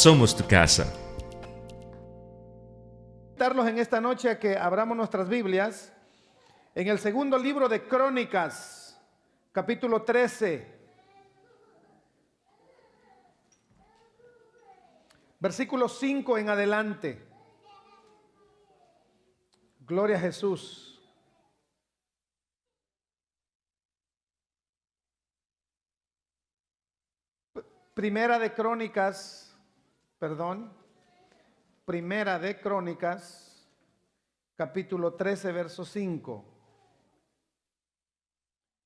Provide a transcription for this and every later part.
somos tu casa. Invitarlos en esta noche a que abramos nuestras Biblias en el segundo libro de Crónicas, capítulo 13, versículo 5 en adelante. Gloria a Jesús. Primera de Crónicas, capítulo 13, verso 5.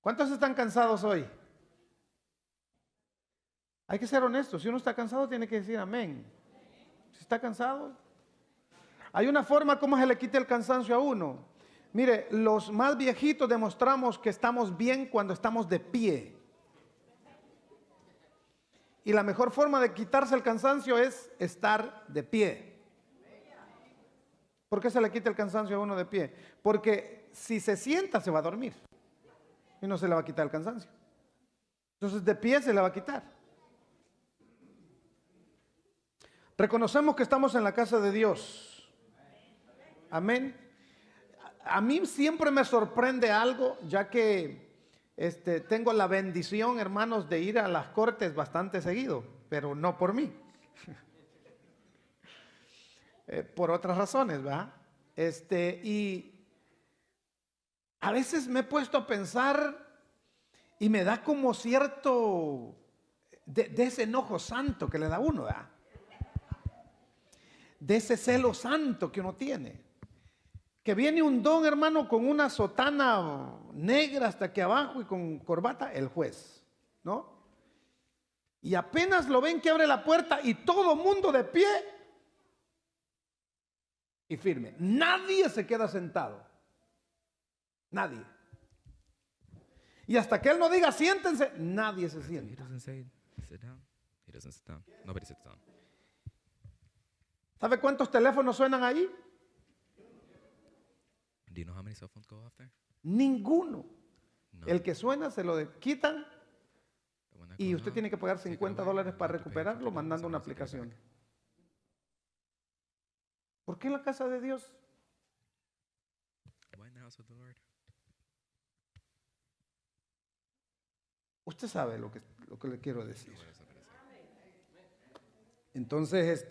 ¿Cuántos están cansados hoy? Hay que ser honestos. Si uno está cansado, tiene que decir amén. Si está cansado, hay una forma como se le quita el cansancio a uno. Mire, los más viejitos demostramos que estamos bien cuando estamos de pie. Y la mejor forma de quitarse el cansancio es estar de pie. ¿Por qué se le quita el cansancio a uno de pie? Porque si se sienta se va a dormir y no se le va a quitar el cansancio. Entonces de pie se le va a quitar. Reconocemos que estamos en la casa de Dios. Amén. A mí siempre me sorprende algo, ya que tengo la bendición, hermanos, de ir a las cortes bastante seguido, pero no por mí. Por otras razones, ¿verdad? Y a veces me he puesto a pensar y me da como cierto de ese enojo santo que le da a uno, ¿verdad? De ese celo santo que uno tiene. Que viene un don, hermano, con una sotana negra hasta aquí abajo y con corbata, el juez, ¿no? Y apenas lo ven que abre la puerta y todo mundo de pie y firme. Nadie se queda sentado. Nadie. Y hasta que él no diga siéntense, nadie se sienta. ¿Sabe cuántos teléfonos suenan ahí? Do you know how many cell phones go off there? Ninguno. No. El que suena se lo quitan y usted tiene que pagar $50 para recuperarlo mandando una aplicación. ¿Por qué en la casa de Dios? Why in the house of the Lord? Usted sabe lo que le quiero decir. Entonces,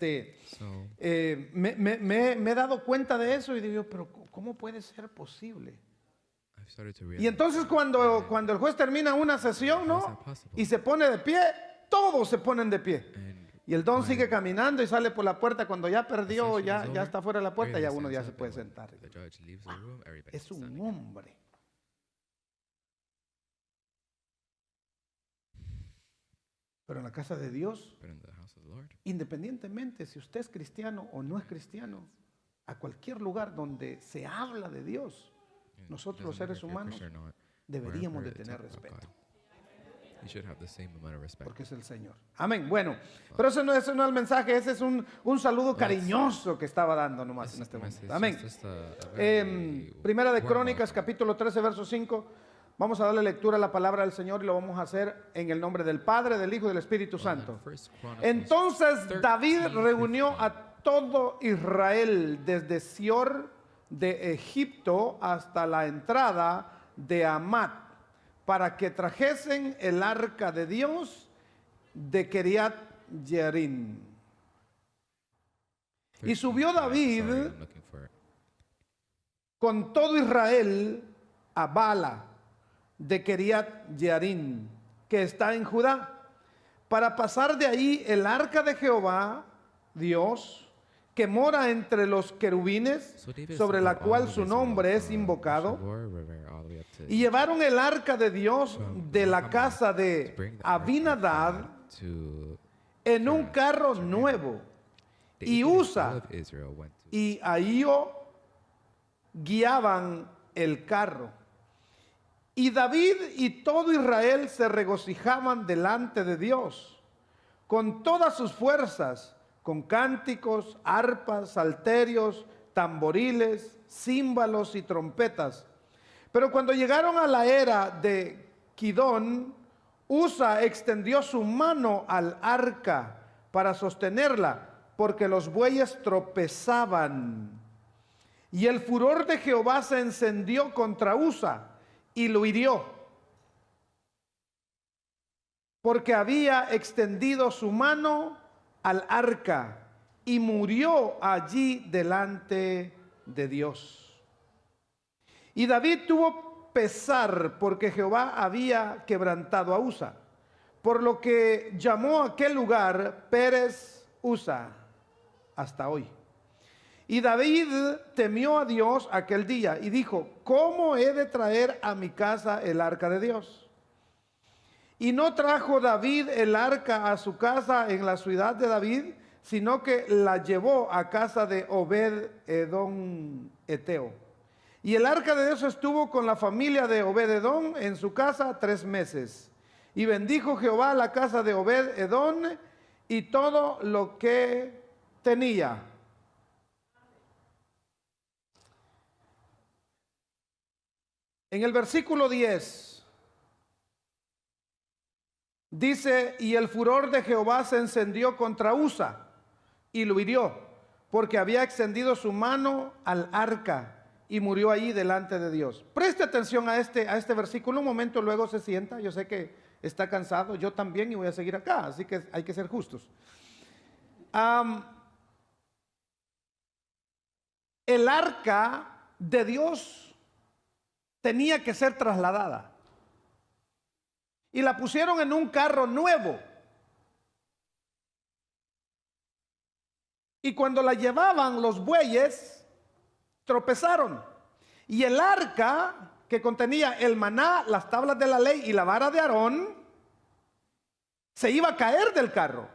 me he dado cuenta de eso y digo, pero ¿cómo puede ser posible? Y entonces cuando el juez termina una sesión, ¿no? Y se pone de pie, todos se ponen de pie. Y el don sigue caminando y sale por la puerta. Cuando ya perdió, ya está fuera de la puerta, ya uno ya se puede sentar. Es un hombre. Pero en la casa de Dios, independientemente si usted es cristiano o no es cristiano, a cualquier lugar donde se habla de Dios, nosotros los seres humanos deberíamos de tener respeto. Porque es el Señor. Amén. Bueno, pero ese no es el mensaje, ese es un saludo cariñoso que estaba dando nomás en este momento. Amén. Primera de Crónicas, capítulo 13, verso 5. Vamos a darle lectura a la palabra del Señor y lo vamos a hacer en el nombre del Padre, del Hijo y del Espíritu Santo. Entonces David reunió a todo Israel desde Sior de Egipto hasta la entrada de Amat para que trajesen el arca de Dios de Kiriat Jearim. Y subió David con todo Israel a Bala de Kiriat Jearim, que está en Judá, para pasar de ahí el arca de Jehová, Dios, que mora entre los querubines, sobre la cual su nombre es invocado. Y llevaron el arca de Dios de la casa de Abinadab en un carro nuevo. Y Usa y Ahío guiaban el carro. Y David y todo Israel se regocijaban delante de Dios con todas sus fuerzas, con cánticos, arpas, salterios, tamboriles, címbalos y trompetas. Pero cuando llegaron a la era de Kidón, Usa extendió su mano al arca para sostenerla, porque los bueyes tropezaban. Y el furor de Jehová se encendió contra Usa y lo hirió, porque había extendido su mano al arca y murió allí delante de Dios. Y David tuvo pesar porque Jehová había quebrantado a Usa, por lo que llamó a aquel lugar Pérez Usa hasta hoy. Y David temió a Dios aquel día y dijo: ¿cómo he de traer a mi casa el arca de Dios? Y no trajo David el arca a su casa en la ciudad de David, sino que la llevó a casa de Obed-edom eteo. Y el arca de Dios estuvo con la familia de Obed-edom en su casa 3 meses. Y bendijo Jehová la casa de Obed-edom y todo lo que tenía. En el versículo 10 dice: y el furor de Jehová se encendió contra Usa y lo hirió, porque había extendido su mano al arca y murió allí delante de Dios. Preste atención a este versículo un momento, luego se sienta. Yo sé que está cansado, yo también, y voy a seguir acá, así que hay que ser justos. El arca de Dios tenía que ser trasladada y la pusieron en un carro nuevo, y cuando la llevaban los bueyes tropezaron, y el arca que contenía el maná, las tablas de la ley y la vara de Aarón se iba a caer del carro.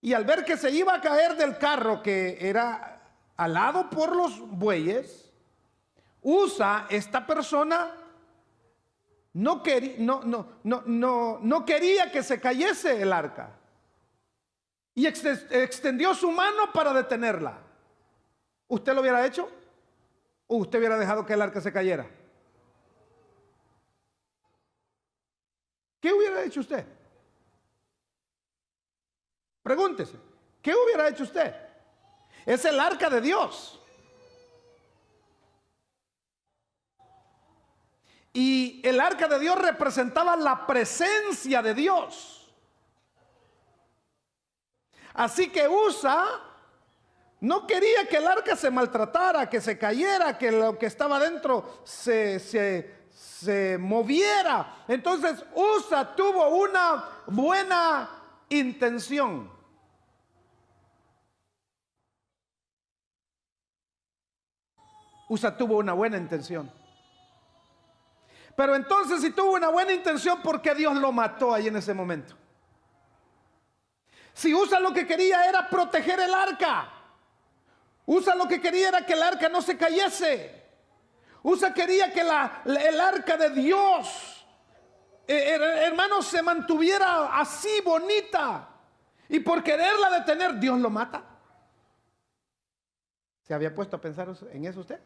Y al ver que se iba a caer del carro, que era alado por los bueyes, Usa, esta persona, no quería que se cayese el arca, y extendió su mano para detenerla. ¿Usted lo hubiera hecho? ¿O usted hubiera dejado que el arca se cayera? ¿Qué hubiera hecho usted? Pregúntese, ¿qué hubiera hecho usted? Es el arca de Dios. Y el arca de Dios representaba la presencia de Dios. Así que Usa no quería que el arca se maltratara, que se cayera, que lo que estaba dentro se moviera. Entonces Usa tuvo una buena intención. Usa tuvo una buena intención. Pero entonces, si tuvo una buena intención, ¿por qué Dios lo mató ahí en ese momento? Si Usa lo que quería era proteger el arca, Usa lo que quería era que el arca no se cayese, Usa quería que el arca de Dios, hermanos, se mantuviera así bonita, y por quererla detener, Dios lo mata. ¿Se había puesto a pensar en eso usted?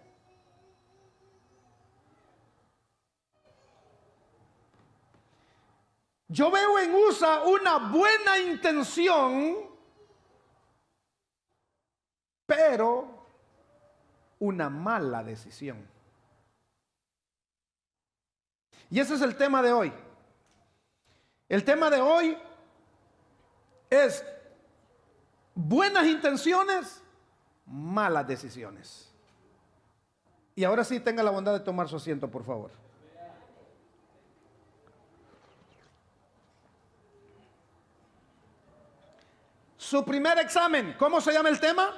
Yo veo en Usa una buena intención, pero una mala decisión. Y ese es el tema de hoy. El tema de hoy es buenas intenciones, malas decisiones. Y ahora sí, tenga la bondad de tomar su asiento, por favor. Su primer examen, ¿cómo se llama el tema?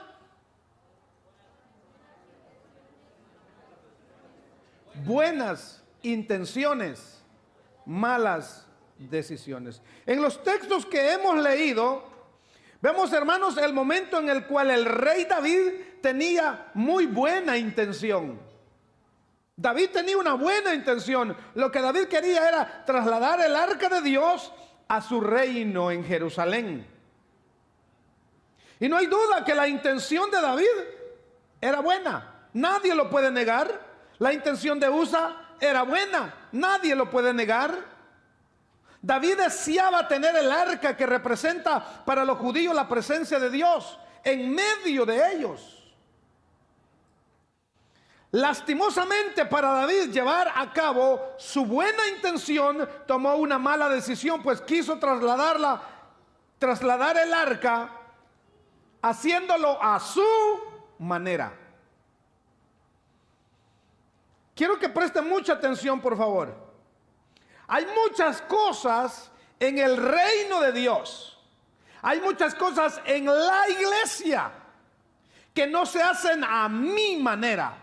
Buenas intenciones, malas decisiones. En los textos que hemos leído, vemos, hermanos, el momento en el cual el rey David tenía muy buena intención. David tenía una buena intención. Lo que David quería era trasladar el arca de Dios a su reino en Jerusalén. Y no hay duda que la intención de David era buena. Nadie lo puede negar. La intención de Usa era buena. Nadie lo puede negar. David deseaba tener el arca que representa para los judíos la presencia de Dios en medio de ellos. Lastimosamente para David llevar a cabo su buena intención, tomó una mala decisión, pues quiso trasladar el arca haciéndolo a su manera. Quiero que presten mucha atención, por favor. Hay muchas cosas en el reino de Dios, hay muchas cosas en la iglesia que no se hacen a mi manera.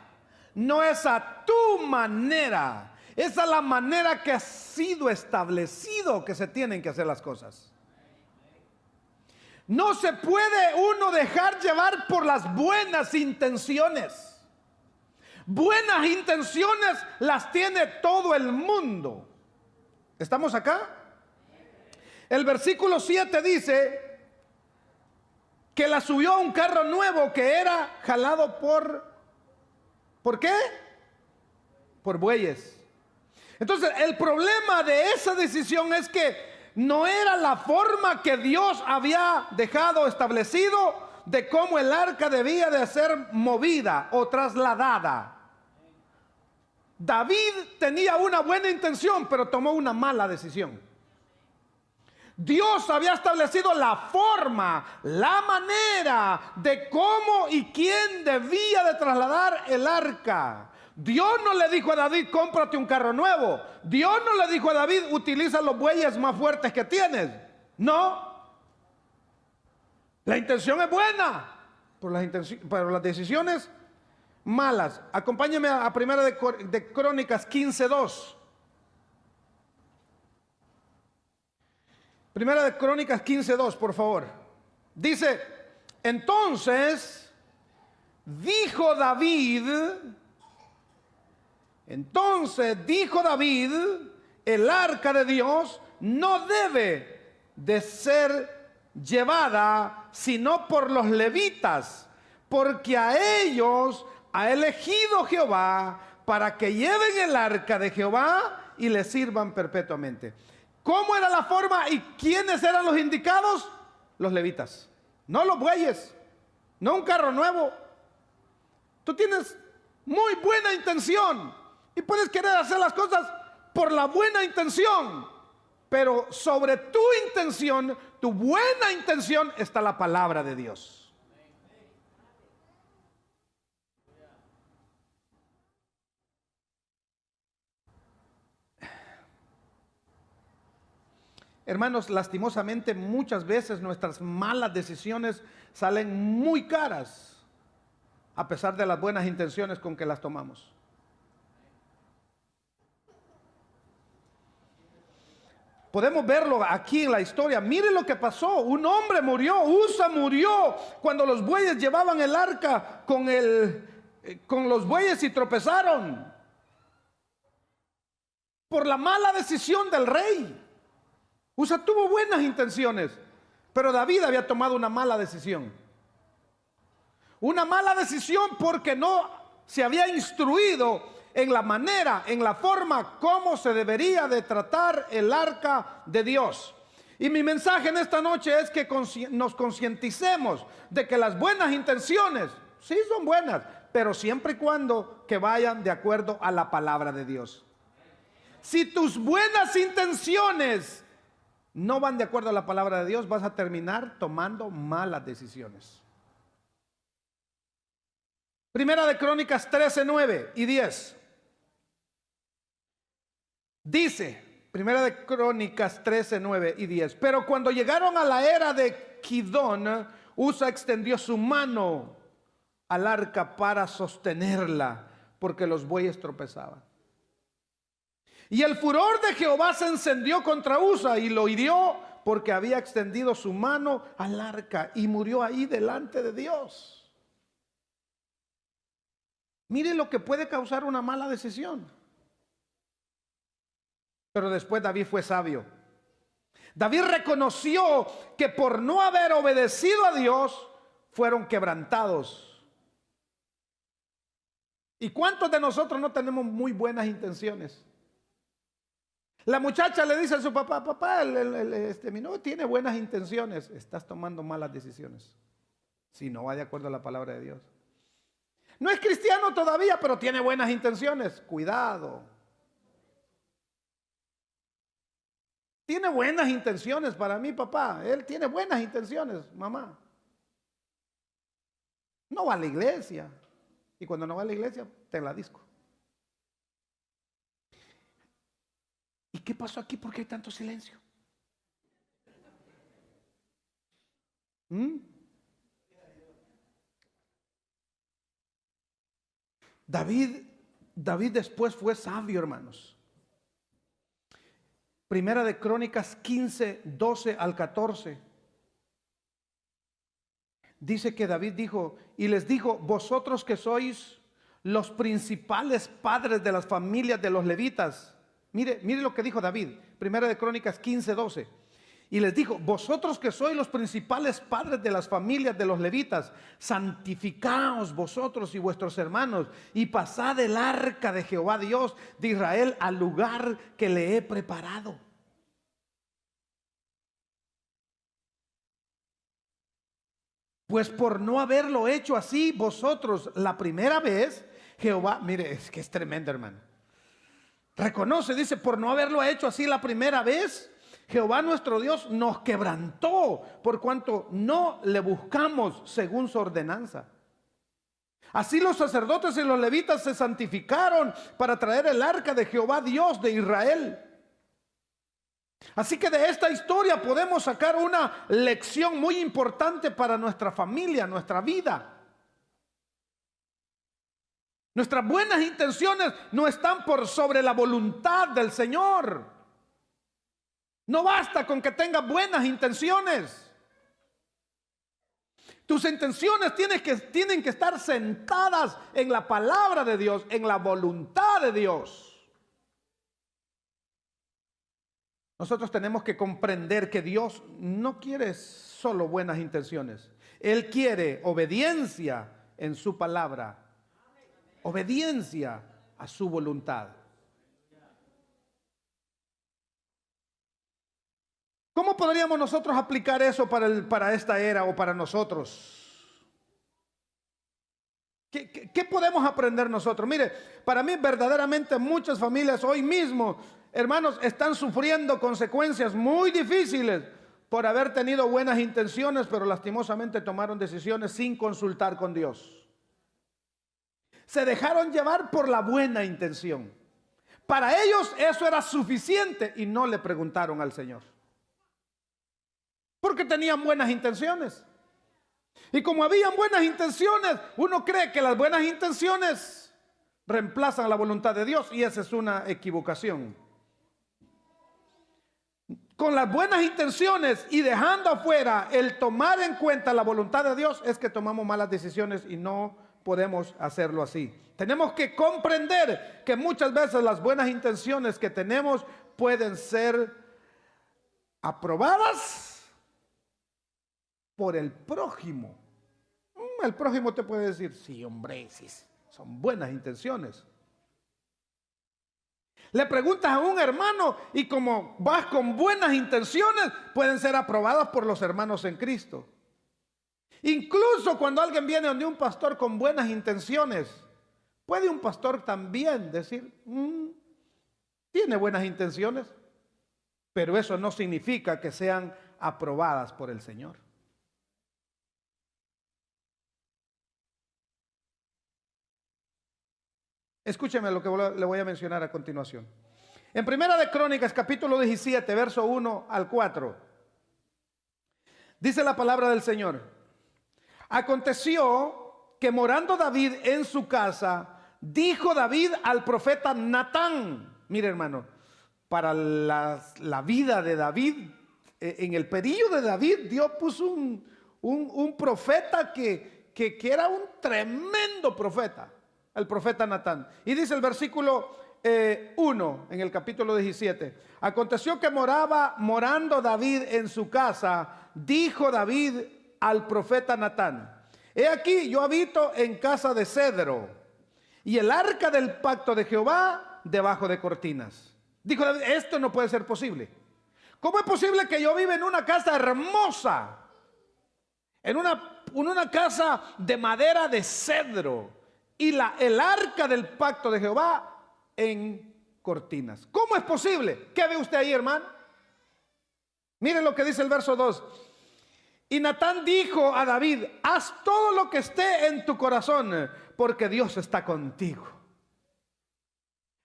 No es a tu manera, es a la manera que ha sido establecido que se tienen que hacer las cosas. No se puede uno dejar llevar por las buenas intenciones. Buenas intenciones las tiene todo el mundo. ¿Estamos acá? El versículo 7 dice que la subió a un carro nuevo que era jalado ¿por qué? Por bueyes. Entonces, el problema de esa decisión es que no era la forma que Dios había dejado establecido de cómo el arca debía de ser movida o trasladada. David tenía una buena intención, pero tomó una mala decisión. Dios había establecido la forma, la manera de cómo y quién debía de trasladar el arca. Dios no le dijo a David, cómprate un carro nuevo. Dios no le dijo a David, utiliza los bueyes más fuertes que tienes. No. La intención es buena, pero las decisiones malas. Acompáñeme a Primera de Crónicas 15:2. Primera de Crónicas 15:2, por favor. Dice, entonces dijo David, el arca de Dios no debe de ser llevada sino por los levitas, porque a ellos ha elegido Jehová para que lleven el arca de Jehová y le sirvan perpetuamente. ¿Cómo era la forma y quiénes eran los indicados? Los levitas, no los bueyes, no un carro nuevo. Tú tienes muy buena intención y puedes querer hacer las cosas por la buena intención, pero sobre tu intención, tu buena intención, está la palabra de Dios. Hermanos, lastimosamente muchas veces nuestras malas decisiones salen muy caras, a pesar de las buenas intenciones con que las tomamos. Podemos verlo aquí en la historia. Miren lo que pasó. Un hombre murió, Usa murió cuando los bueyes llevaban el arca con los bueyes y tropezaron por la mala decisión del rey. Usa tuvo buenas intenciones, pero David había tomado una mala decisión. Una mala decisión porque no se había instruido en la manera, en la forma como se debería de tratar el arca de Dios. Y mi mensaje en esta noche es que nos concienticemos de que las buenas intenciones sí son buenas, pero siempre y cuando que vayan de acuerdo a la palabra de Dios. Si tus buenas intenciones no van de acuerdo a la palabra de Dios, vas a terminar tomando malas decisiones. Primera de Crónicas 13, 9 y 10. Dice, Primera de Crónicas 13, 9 y 10. Pero cuando llegaron a la era de Kidón, Usa extendió su mano al arca para sostenerla, porque los bueyes tropezaban. Y el furor de Jehová se encendió contra Usa y lo hirió porque había extendido su mano al arca y murió ahí delante de Dios. Mire lo que puede causar una mala decisión. Pero después David fue sabio. David reconoció que por no haber obedecido a Dios fueron quebrantados. ¿Y cuántos de nosotros no tenemos muy buenas intenciones? La muchacha le dice a su papá, papá, mi novio tiene buenas intenciones. Estás tomando malas decisiones. Si no va de acuerdo a la palabra de Dios. No es cristiano todavía, pero tiene buenas intenciones. Cuidado. Tiene buenas intenciones para mí, papá. Él tiene buenas intenciones, mamá. No va a la iglesia. Y cuando no va a la iglesia, te la disco. ¿Y qué pasó aquí? ¿Por qué hay tanto silencio? David después fue sabio, hermanos. Primera de Crónicas 15, 12 al 14. Dice que David dijo, y les dijo, vosotros que sois los principales padres de las familias de los levitas. Mire lo que dijo David, Primera de Crónicas 15, 12. Y les dijo, vosotros que sois los principales padres de las familias de los levitas, santificaos vosotros y vuestros hermanos y pasad el arca de Jehová Dios de Israel al lugar que le he preparado. Pues por no haberlo hecho así vosotros la primera vez, Jehová, mire, es que es tremendo, hermano. Reconoce, dice, por no haberlo hecho así la primera vez, Jehová nuestro Dios nos quebrantó por cuanto no le buscamos según su ordenanza. Así los sacerdotes y los levitas se santificaron para traer el arca de Jehová Dios de Israel. Así que de esta historia podemos sacar una lección muy importante para nuestra familia, nuestra vida. Nuestras buenas intenciones no están por sobre la voluntad del Señor. No basta con que tengas buenas intenciones. Tus intenciones tienen que estar sentadas en la palabra de Dios, en la voluntad de Dios. Nosotros tenemos que comprender que Dios no quiere solo buenas intenciones. Él quiere obediencia en su palabra, obediencia a su voluntad. ¿Cómo podríamos nosotros aplicar eso para esta era o para nosotros? ¿Qué podemos aprender nosotros? Mire, para mí verdaderamente muchas familias hoy mismo, hermanos, están sufriendo consecuencias muy difíciles por haber tenido buenas intenciones, pero lastimosamente tomaron decisiones sin consultar con Dios. Se dejaron llevar por la buena intención. Para ellos eso era suficiente y no le preguntaron al Señor. Porque tenían buenas intenciones. Y como habían buenas intenciones, uno cree que las buenas intenciones reemplazan la voluntad de Dios, y esa es una equivocación. Con las buenas intenciones y dejando afuera el tomar en cuenta la voluntad de Dios, es que tomamos malas decisiones y no podemos hacerlo así. Tenemos que comprender que muchas veces las buenas intenciones que tenemos pueden ser aprobadas por el prójimo. El prójimo te puede decir, sí, hombre, sí, son buenas intenciones. Le preguntas a un hermano y como vas con buenas intenciones, pueden ser aprobadas por los hermanos en Cristo. Incluso cuando alguien viene donde un pastor con buenas intenciones, puede un pastor también decir, tiene buenas intenciones, pero eso no significa que sean aprobadas por el Señor. Escúcheme lo que le voy a mencionar a continuación. En Primera de Crónicas, capítulo 17, verso 1 al 4, dice la palabra del Señor. Aconteció que morando David en su casa, dijo David al profeta Natán. Mire, hermano, para la vida de David, en el período de David, Dios puso un profeta que era un tremendo profeta. El profeta Natán. Y dice el versículo 1 en el capítulo 17. Aconteció que morando David en su casa, dijo David al profeta Natán: he aquí, yo habito en casa de cedro, y el arca del pacto de Jehová debajo de cortinas. Dijo David, esto no puede ser posible. ¿Cómo es posible que yo viva en una casa hermosa? En una casa de madera de cedro y el arca del pacto de Jehová en cortinas. ¿Cómo es posible? ¿Qué ve usted ahí, hermano? Miren lo que dice el verso 2. Y Natán dijo a David, haz todo lo que esté en tu corazón, porque Dios está contigo.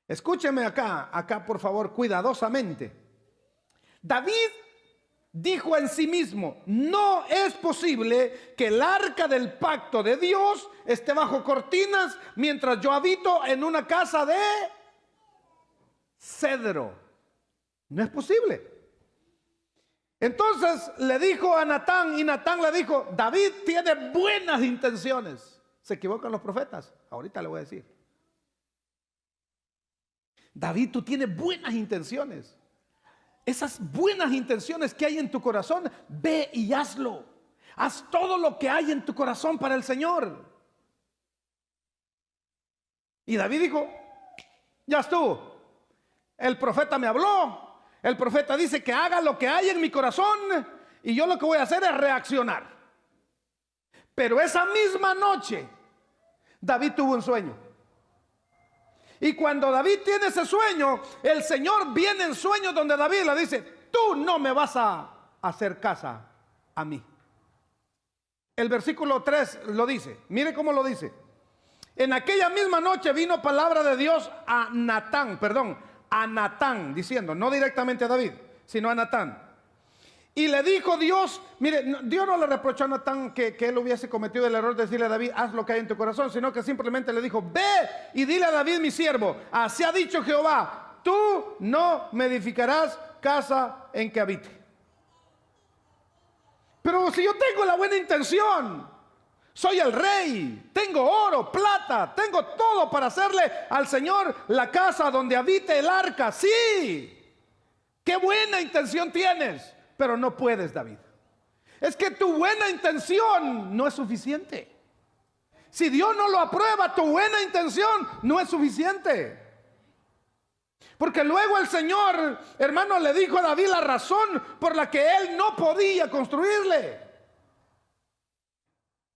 Escúcheme acá por favor, cuidadosamente. David dijo en sí mismo, no es posible que el arca del pacto de Dios esté bajo cortinas mientras yo habito en una casa de cedro. No es posible. Entonces le dijo a Natán, y Natán le dijo, David tiene buenas intenciones. ¿Se equivocan los profetas? Ahorita le voy a decir. David, tú tienes buenas intenciones. Esas buenas intenciones que hay en tu corazón, ve y hazlo. Haz todo lo que hay en tu corazón para el Señor. Y David dijo, ya estuvo. El profeta me habló. El profeta dice que haga lo que hay en mi corazón y yo lo que voy a hacer es reaccionar. Pero esa misma noche, David tuvo un sueño. Y cuando David tiene ese sueño, el Señor viene en sueños donde David le dice, tú no me vas a hacer casa a mí. El versículo 3 lo dice, mire cómo lo dice. En aquella misma noche vino palabra de Dios a Natán, diciendo, no directamente a David, sino a Natán. Y le dijo Dios, mire, Dios no le reprochó a Natán que él hubiese cometido el error de decirle a David, haz lo que hay en tu corazón, sino que simplemente le dijo, ve y dile a David mi siervo, así ha dicho Jehová, tú no me edificarás casa en que habite. Pero si yo tengo la buena intención, soy el rey, tengo oro, plata, tengo todo para hacerle al Señor la casa donde habite el arca. Sí, qué buena intención tienes, pero no puedes, David. Es que tu buena intención no es suficiente. Si Dios no lo aprueba, tu buena intención no es suficiente. Porque luego el Señor, hermano, le dijo a David la razón por la que él no podía construirle.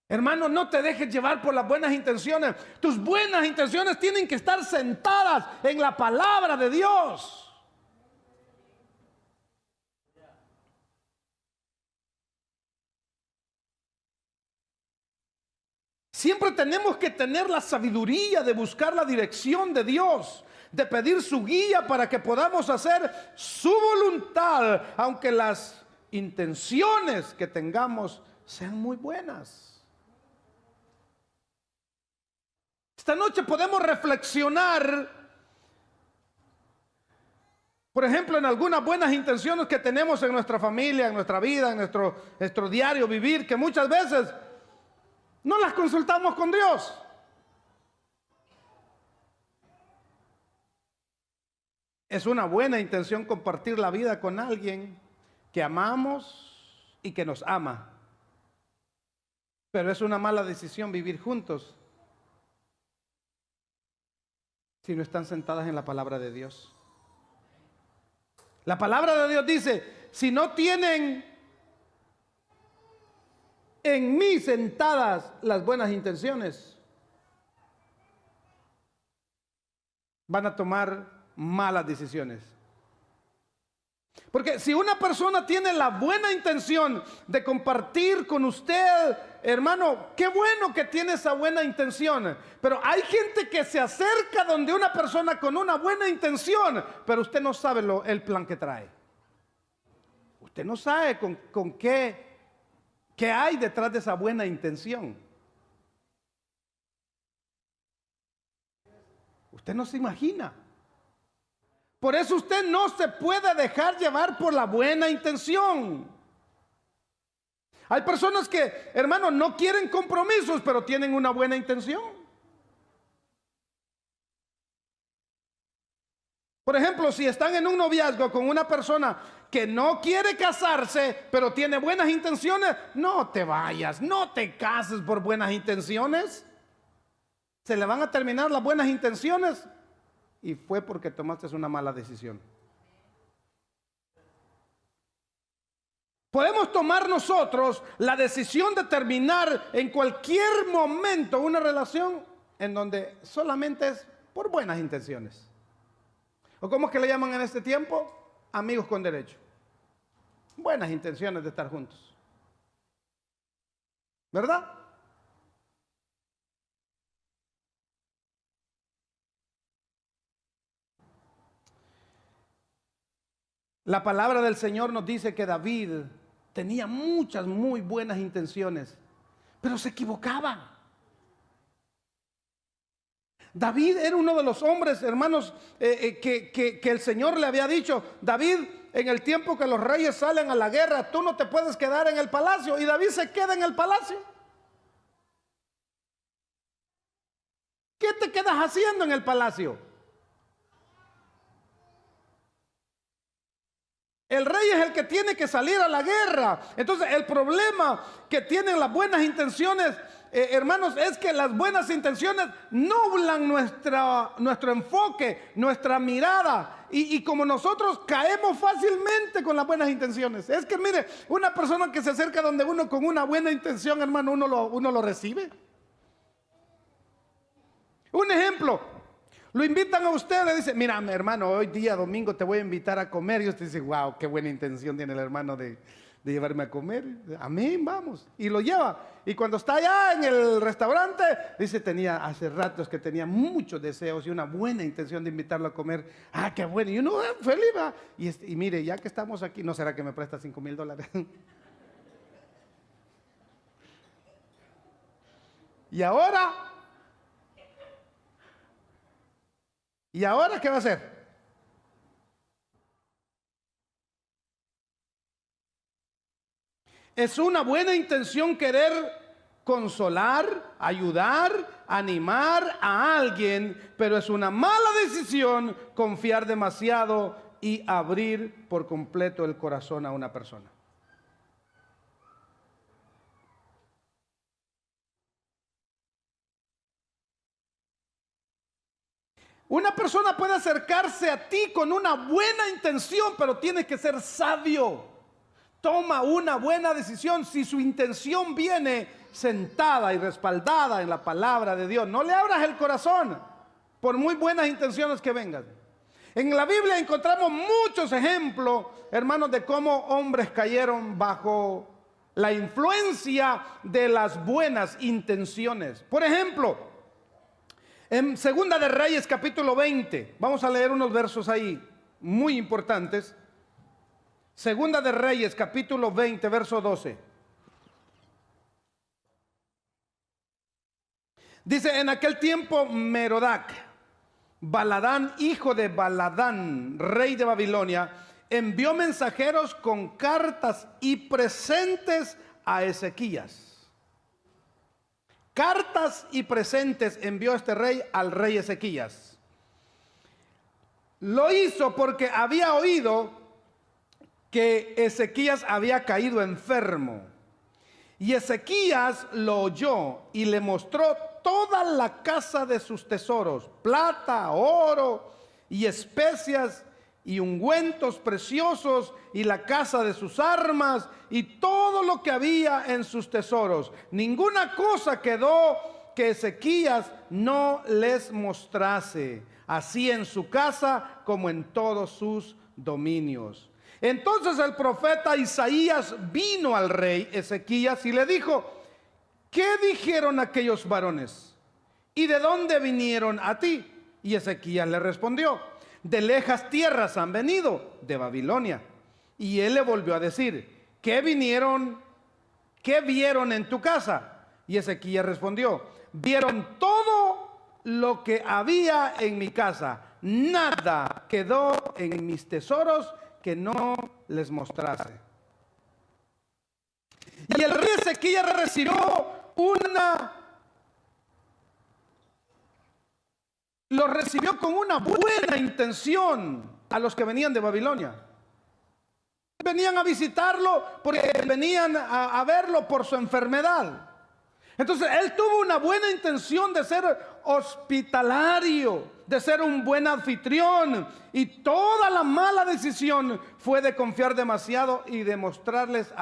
Hermano, no te dejes llevar por las buenas intenciones. Tus buenas intenciones tienen que estar sentadas en la palabra de Dios. Siempre tenemos que tener la sabiduría de buscar la dirección de Dios, de pedir su guía para que podamos hacer su voluntad, aunque las intenciones que tengamos sean muy buenas. Esta noche podemos reflexionar, por ejemplo, en algunas buenas intenciones que tenemos en nuestra familia, en nuestra vida, en nuestro diario vivir, que muchas veces no las consultamos con Dios. Es una buena intención compartir la vida con alguien que amamos y que nos ama. Pero es una mala decisión vivir juntos si no están sentadas en la palabra de Dios. La palabra de Dios dice, si no tienen en mí sentadas las buenas intenciones, van a tomar malas decisiones. Porque si una persona tiene la buena intención de compartir con usted, hermano, qué bueno que tiene esa buena intención. Pero hay gente que se acerca donde una persona con una buena intención, pero usted no sabe el plan que trae. Usted no sabe con qué hay detrás de esa buena intención. Usted no se imagina. Por eso usted no se puede dejar llevar por la buena intención. Hay personas que, hermano, no quieren compromisos, pero tienen una buena intención. Por ejemplo, si están en un noviazgo con una persona que no quiere casarse, pero tiene buenas intenciones, no te vayas, no te cases por buenas intenciones. Se le van a terminar las buenas intenciones y fue porque tomaste una mala decisión. Podemos tomar nosotros la decisión de terminar en cualquier momento una relación en donde solamente es por buenas intenciones. ¿O cómo es que le llaman en este tiempo? Amigos con derecho. Buenas intenciones de estar juntos. ¿Verdad? La palabra del Señor nos dice que David tenía muchas muy buenas intenciones, pero se equivocaba. David era uno de los hombres, hermanos, que el Señor le había dicho: David, en el tiempo que los reyes salen a la guerra, tú no te puedes quedar en el palacio. Y David se queda en el palacio. ¿Qué te quedas haciendo en el palacio? El rey es el que tiene que salir a la guerra. Entonces el problema que tienen las buenas intenciones, hermanos, es que las buenas intenciones nublan nuestro enfoque, nuestra mirada. Y como nosotros caemos fácilmente con las buenas intenciones. Es que mire, una persona que se acerca donde uno con una buena intención, hermano, uno lo recibe. Un ejemplo. Lo invitan a usted, le dice: mira, mi hermano, hoy día domingo te voy a invitar a comer. Y usted dice: wow, qué buena intención tiene el hermano de llevarme a comer. Amén, vamos. Y lo lleva. Y cuando está allá en el restaurante, dice: hace ratos que tenía muchos deseos y una buena intención de invitarlo a comer. Ah, qué bueno. Y uno feliz va. Y mire, ya que estamos aquí, ¿no será que me presta $5,000? Y ahora, ¿qué va a hacer? Es una buena intención querer consolar, ayudar, animar a alguien, pero es una mala decisión confiar demasiado y abrir por completo el corazón a una persona. Una persona puede acercarse a ti con una buena intención, pero tienes que ser sabio. Toma una buena decisión si su intención viene sentada y respaldada en la palabra de Dios. No le abras el corazón por muy buenas intenciones que vengan. En la Biblia encontramos muchos ejemplos, hermanos, de cómo hombres cayeron bajo la influencia de las buenas intenciones. Por ejemplo, en Segunda de Reyes capítulo 20, vamos a leer unos versos ahí muy importantes. Segunda de Reyes capítulo 20, verso 12. Dice: en aquel tiempo Merodac, Baladán, hijo de Baladán, rey de Babilonia, envió mensajeros con cartas y presentes a Ezequías. Cartas y presentes envió este rey al rey Ezequías. Lo hizo porque había oído que Ezequías había caído enfermo. Y Ezequías lo oyó y le mostró toda la casa de sus tesoros: plata, oro y especias y ungüentos preciosos, y la casa de sus armas y todo lo que había en sus tesoros. Ninguna cosa quedó que Ezequías no les mostrase, así en su casa como en todos sus dominios. Entonces el profeta Isaías vino al rey Ezequías y le dijo: ¿qué dijeron aquellos varones? ¿Y de dónde vinieron a ti? Y Ezequías le respondió: de lejas tierras han venido, de Babilonia. Y él le volvió a decir: ¿qué vieron en tu casa? Y Ezequías respondió: vieron todo lo que había en mi casa, nada quedó en mis tesoros que no les mostrase. Y el rey Ezequías recibió lo recibió con una buena intención a los que venían de Babilonia. Venían a visitarlo porque venían a verlo por su enfermedad. Entonces él tuvo una buena intención de ser hospitalario, de ser un buen anfitrión, y toda la mala decisión fue de confiar demasiado y de mostrarles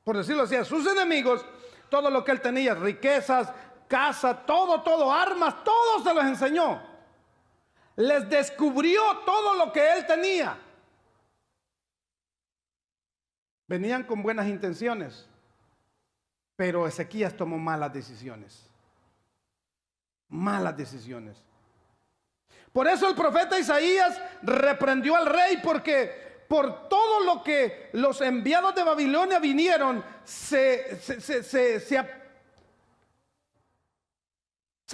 por decirlo así, a sus enemigos todo lo que él tenía, riquezas, casa, todo, armas, todo se los enseñó. Les descubrió todo lo que él tenía. Venían con buenas intenciones, pero Ezequías tomó malas decisiones. Malas decisiones. Por eso el profeta Isaías reprendió al rey, porque por todo lo que los enviados de Babilonia vinieron, se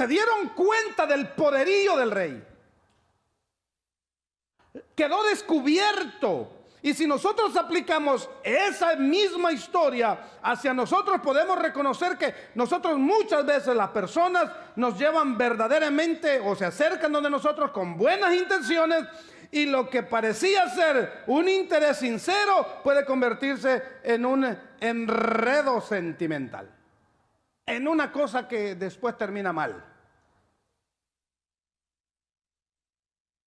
dieron cuenta del poderío del rey. Quedó descubierto. Y si nosotros aplicamos esa misma historia hacia nosotros, podemos reconocer que nosotros muchas veces, las personas nos llevan verdaderamente o se acercan donde nosotros con buenas intenciones, y lo que parecía ser un interés sincero puede convertirse en un enredo sentimental, en una cosa que después termina mal.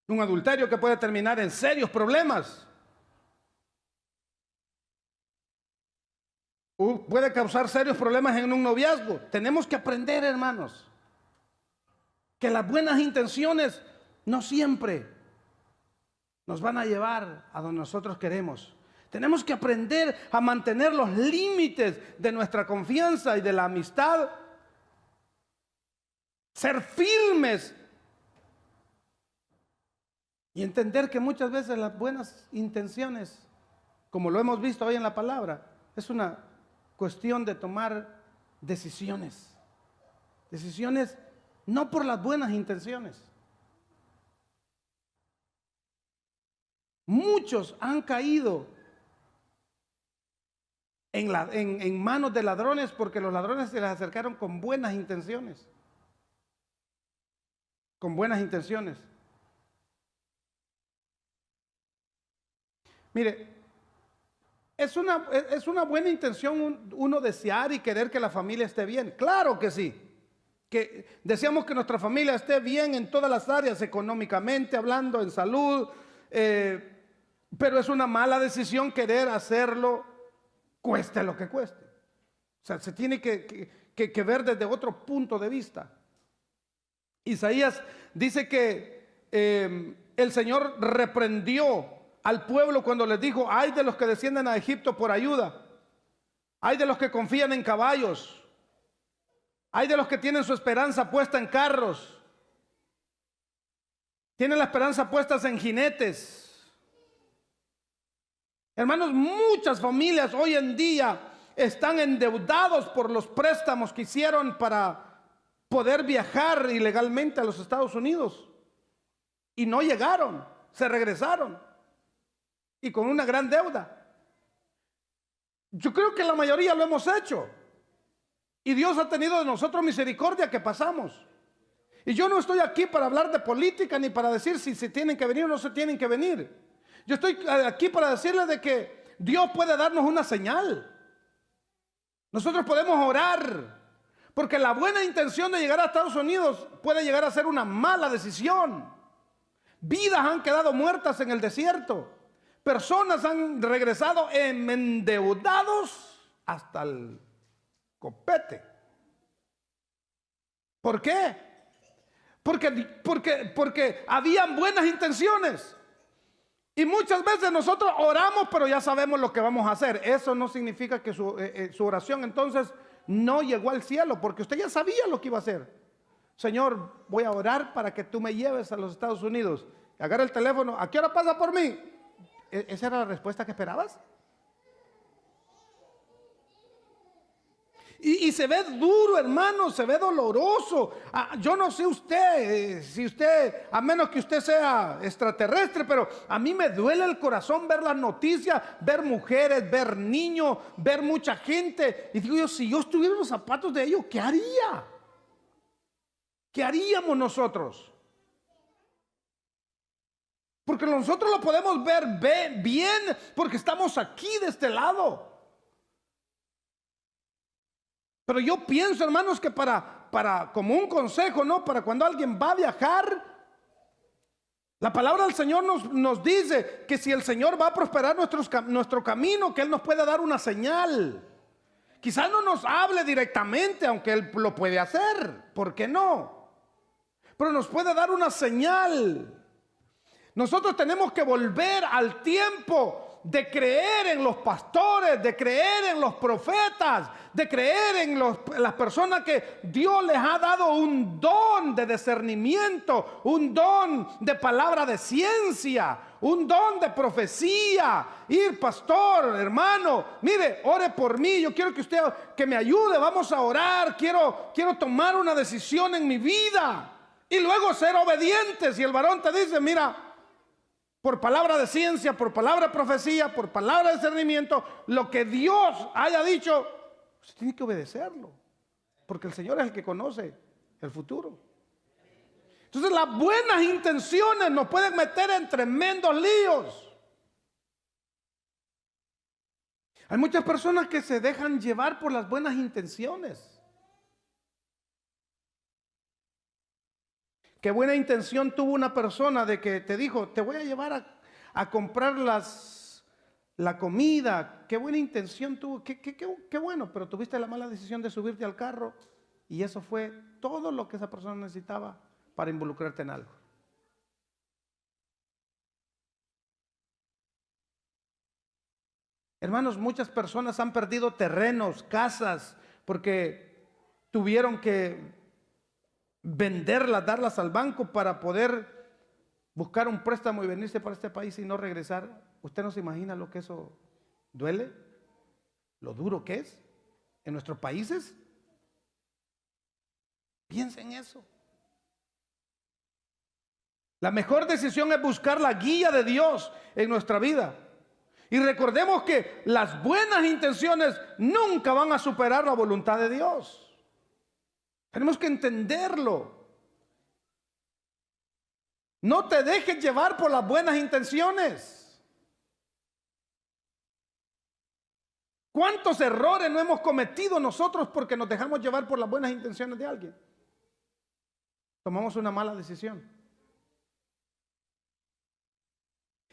Un adulterio que puede terminar en serios problemas. Puede causar serios problemas en un noviazgo. Tenemos que aprender, hermanos, que las buenas intenciones no siempre nos van a llevar a donde nosotros queremos. Tenemos que aprender a mantener los límites de nuestra confianza y de la amistad. Ser firmes. Y entender que muchas veces las buenas intenciones, como lo hemos visto hoy en la palabra, es una cuestión de tomar decisiones. Decisiones no por las buenas intenciones. Muchos han caído en manos de ladrones porque los ladrones se les acercaron con buenas intenciones. Con buenas intenciones. Mire, es una buena intención uno desear y querer que la familia esté bien. Claro que sí. Que deseamos que nuestra familia esté bien en todas las áreas, económicamente hablando, en salud. Pero es una mala decisión querer hacerlo cueste lo que cueste. O sea, se tiene que ver desde otro punto de vista. Isaías dice que el Señor reprendió al pueblo cuando les dijo: ay de los que descienden a Egipto por ayuda, ay de los que confían en caballos, ay de los que tienen su esperanza puesta en carros, tienen la esperanza puesta en jinetes. Hermanos, muchas familias hoy en día están endeudados por los préstamos que hicieron para poder viajar ilegalmente a los Estados Unidos, y no llegaron, se regresaron. Y con una gran deuda. Yo creo que la mayoría lo hemos hecho. Y Dios ha tenido de nosotros misericordia que pasamos. Y yo no estoy aquí para hablar de política ni para decir si se tienen que venir o no se tienen que venir. Yo estoy aquí para decirles de que Dios puede darnos una señal. Nosotros podemos orar. Porque la buena intención de llegar a Estados Unidos puede llegar a ser una mala decisión. Vidas han quedado muertas en el desierto. Personas han regresado endeudados hasta el copete. ¿Por qué? Porque habían buenas intenciones. Y muchas veces nosotros oramos, pero ya sabemos lo que vamos a hacer. Eso no significa que su oración entonces no llegó al cielo, porque usted ya sabía lo que iba a hacer. Señor, voy a orar para que tú me lleves a los Estados Unidos. Agarra el teléfono. ¿A qué hora pasa por mí? ¿Esa era la respuesta que esperabas? Y se ve duro, hermano, se ve doloroso. Yo no sé usted, si usted, a menos que usted sea extraterrestre, pero a mí me duele el corazón ver las noticias, ver mujeres, ver niños, ver mucha gente. Y digo yo, si yo estuviera en los zapatos de ellos, ¿qué haría? ¿Qué haríamos nosotros? Porque nosotros lo podemos ver bien porque estamos aquí de este lado. Pero yo pienso, hermanos, que para como un consejo, ¿no? Para cuando alguien va a viajar. La palabra del Señor nos dice que si el Señor va a prosperar nuestro camino, que Él nos puede dar una señal. Quizás no nos hable directamente, aunque Él lo puede hacer. ¿Por qué no? Pero nos puede dar una señal. Nosotros tenemos que volver al tiempo de creer en los pastores, de creer en los profetas, de creer en las personas que Dios les ha dado un don de discernimiento, un don de palabra de ciencia, un don de profecía. Ir, pastor, hermano, mire, ore por mí, yo quiero que usted que me ayude, vamos a orar, quiero tomar una decisión en mi vida. Y luego ser obedientes. Y el varón te dice, mira, por palabra de ciencia, por palabra de profecía, por palabra de discernimiento, lo que Dios haya dicho, usted tiene que obedecerlo, porque el Señor es el que conoce el futuro. Entonces las buenas intenciones nos pueden meter en tremendos líos. Hay muchas personas que se dejan llevar por las buenas intenciones. ¿Qué buena intención tuvo una persona de que te dijo, te voy a llevar a comprar la comida? ¿Qué buena intención tuvo? Qué bueno, pero tuviste la mala decisión de subirte al carro y eso fue todo lo que esa persona necesitaba para involucrarte en algo. Hermanos, muchas personas han perdido terrenos, casas, porque tuvieron que venderlas, darlas al banco para poder buscar un préstamo y venirse para este país y no regresar. ¿Usted no se imagina lo que eso duele? ¿Lo duro que es en nuestros países? Piensa en eso. La mejor decisión es buscar la guía de Dios en nuestra vida. Y recordemos que las buenas intenciones nunca van a superar la voluntad de Dios. Tenemos que entenderlo. No te dejes llevar por las buenas intenciones. ¿Cuántos errores no hemos cometido nosotros porque nos dejamos llevar por las buenas intenciones de alguien? Tomamos una mala decisión.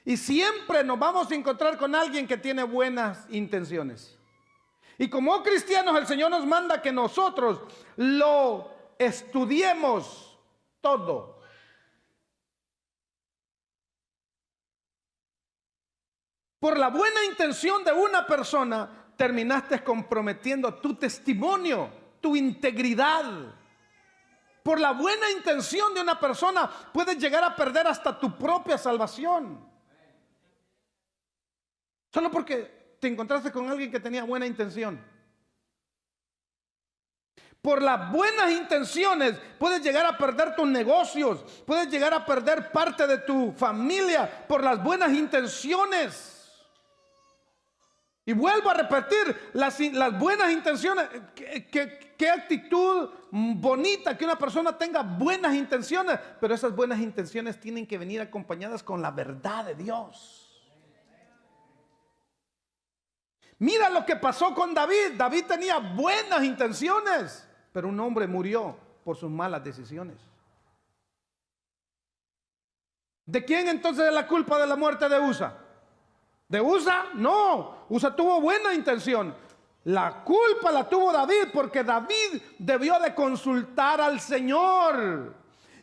Y siempre nos vamos a encontrar con alguien que tiene buenas intenciones. Y como cristianos el Señor nos manda que nosotros lo estudiemos todo. Por la buena intención de una persona terminaste comprometiendo tu testimonio, tu integridad. Por la buena intención de una persona puedes llegar a perder hasta tu propia salvación. Solo porque te encontraste con alguien que tenía buena intención. Por las buenas intenciones puedes llegar a perder tus negocios, puedes llegar a perder parte de tu familia por las buenas intenciones. Y vuelvo a repetir, las buenas intenciones, qué actitud bonita que una persona tenga buenas intenciones, pero esas buenas intenciones tienen que venir acompañadas con la verdad de Dios. Mira lo que pasó con David. David tenía buenas intenciones, pero un hombre murió por sus malas decisiones. ¿De quién entonces es la culpa de la muerte de Usa? ¿De Usa? No, Usa tuvo buena intención. La culpa la tuvo David porque David debió de consultar al Señor.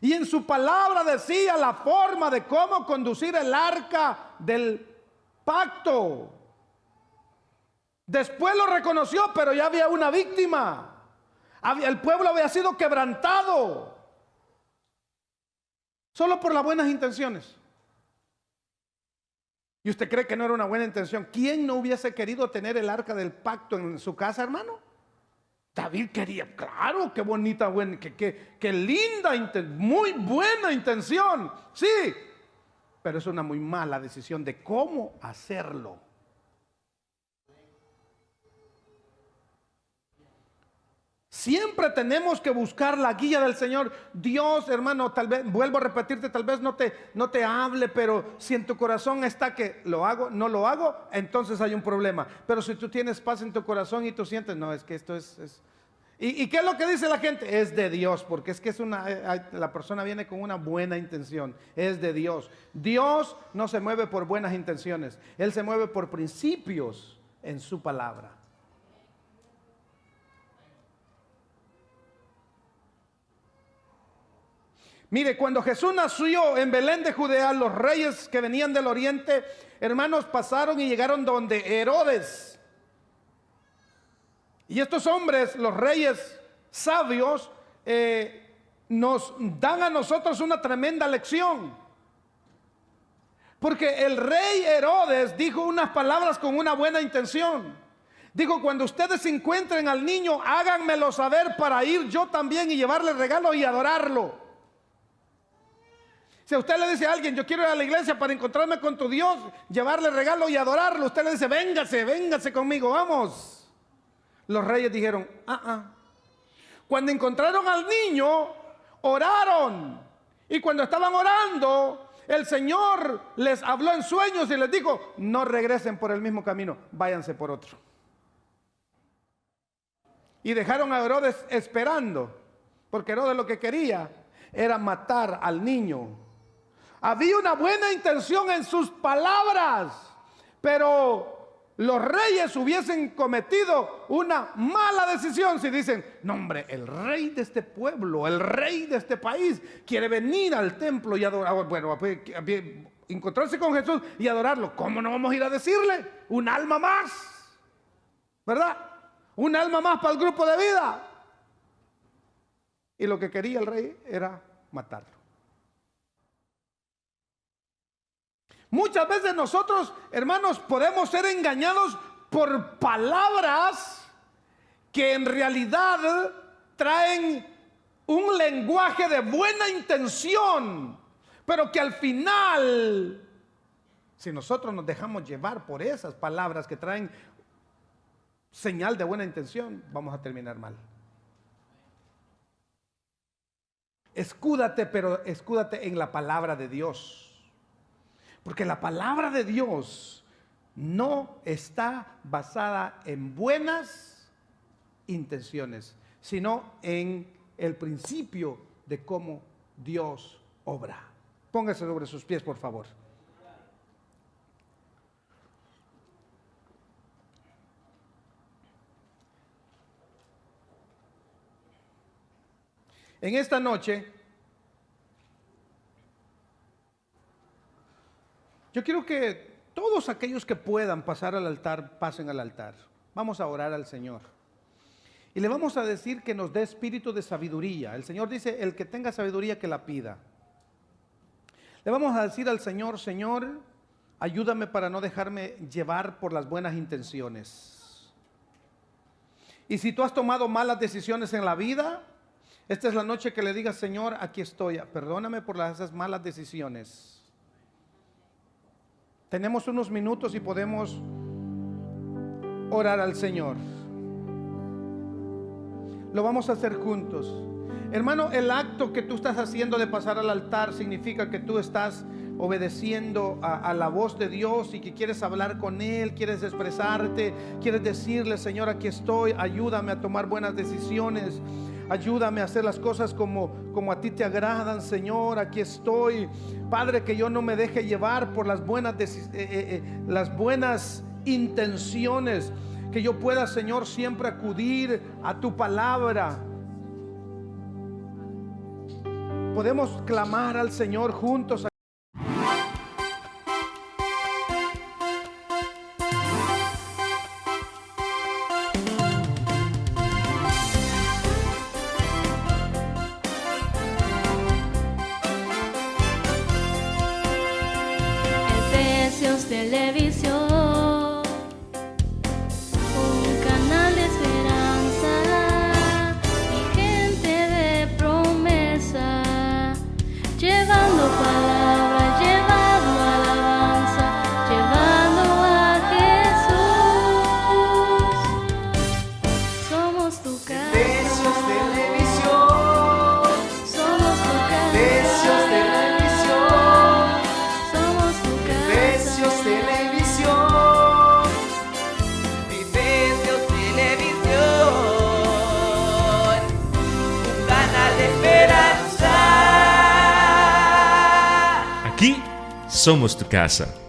Y en su palabra decía la forma de cómo conducir el arca del pacto. Después lo reconoció, pero ya había una víctima. El pueblo había sido quebrantado. Solo por las buenas intenciones. ¿Y usted cree que no era una buena intención? ¿Quién no hubiese querido tener el arca del pacto en su casa, hermano? David quería, claro, qué bonita, qué linda, muy buena intención. Sí, pero es una muy mala decisión de cómo hacerlo. Siempre tenemos que buscar la guía del Señor. Dios, hermano, tal vez, vuelvo a repetirte, tal vez no te hable, pero si en tu corazón está que lo hago, no lo hago, entonces hay un problema. Pero si tú tienes paz en tu corazón y tú sientes, no, es que esto es ¿Y qué es lo que dice la gente? Es de Dios, porque es que la persona viene con una buena intención, es de Dios. Dios no se mueve por buenas intenciones, Él se mueve por principios en su palabra. Mire, cuando Jesús nació en Belén de Judea, los reyes que venían del oriente, hermanos, pasaron y llegaron donde Herodes. Y estos hombres, los reyes sabios, nos dan a nosotros una tremenda lección. Porque el rey Herodes dijo unas palabras con una buena intención. Dijo: cuando ustedes encuentren al niño, háganmelo saber para ir yo también y llevarle regalo y adorarlo. Si a usted le dice a alguien: yo quiero ir a la iglesia para encontrarme con tu Dios, llevarle regalo y adorarlo, usted le dice: véngase conmigo, vamos. Los reyes dijeron: Cuando encontraron al niño, oraron. Y cuando estaban orando, el Señor les habló en sueños y les dijo: no regresen por el mismo camino, váyanse por otro. Y dejaron a Herodes esperando, porque Herodes lo que quería era matar al niño. Había una buena intención en sus palabras, pero los reyes hubiesen cometido una mala decisión si dicen: no, hombre, el rey de este pueblo, el rey de este país quiere venir al templo y adorar, bueno, encontrarse con Jesús y adorarlo. ¿Cómo no vamos a ir a decirle? Un alma más, ¿verdad? Un alma más para el grupo de vida. Y lo que quería el rey era matarlo. Muchas veces nosotros, hermanos, podemos ser engañados por palabras que en realidad traen un lenguaje de buena intención, pero que al final, si nosotros nos dejamos llevar por esas palabras que traen señal de buena intención, vamos a terminar mal. Escúdate, pero escúdate en la palabra de Dios. Porque la palabra de Dios no está basada en buenas intenciones, sino en el principio de cómo Dios obra. Póngase sobre sus pies, por favor. En esta noche, yo quiero que todos aquellos que puedan pasar al altar, pasen al altar. Vamos a orar al Señor. Y le vamos a decir que nos dé espíritu de sabiduría. El Señor dice: el que tenga sabiduría, que la pida. Le vamos a decir al Señor: Señor, ayúdame para no dejarme llevar por las buenas intenciones. Y si tú has tomado malas decisiones en la vida, esta es la noche que le digas: Señor, aquí estoy, perdóname por esas malas decisiones. Tenemos unos minutos y podemos orar al Señor. Lo vamos a hacer juntos. Hermano, el acto que tú estás haciendo de pasar al altar significa que tú estás obedeciendo a la voz de Dios y que quieres hablar con Él, quieres expresarte, quieres decirle: Señor, aquí estoy, ayúdame a tomar buenas decisiones. Ayúdame a hacer las cosas como a ti te agradan, Señor. Aquí estoy, Padre, que yo no me deje llevar por las buenas intenciones. Que yo pueda, Señor, siempre acudir a tu palabra. Podemos clamar al Señor juntos. Televisión, un canal de esperanza y gente de promesa, llevando palabras somos tu casa.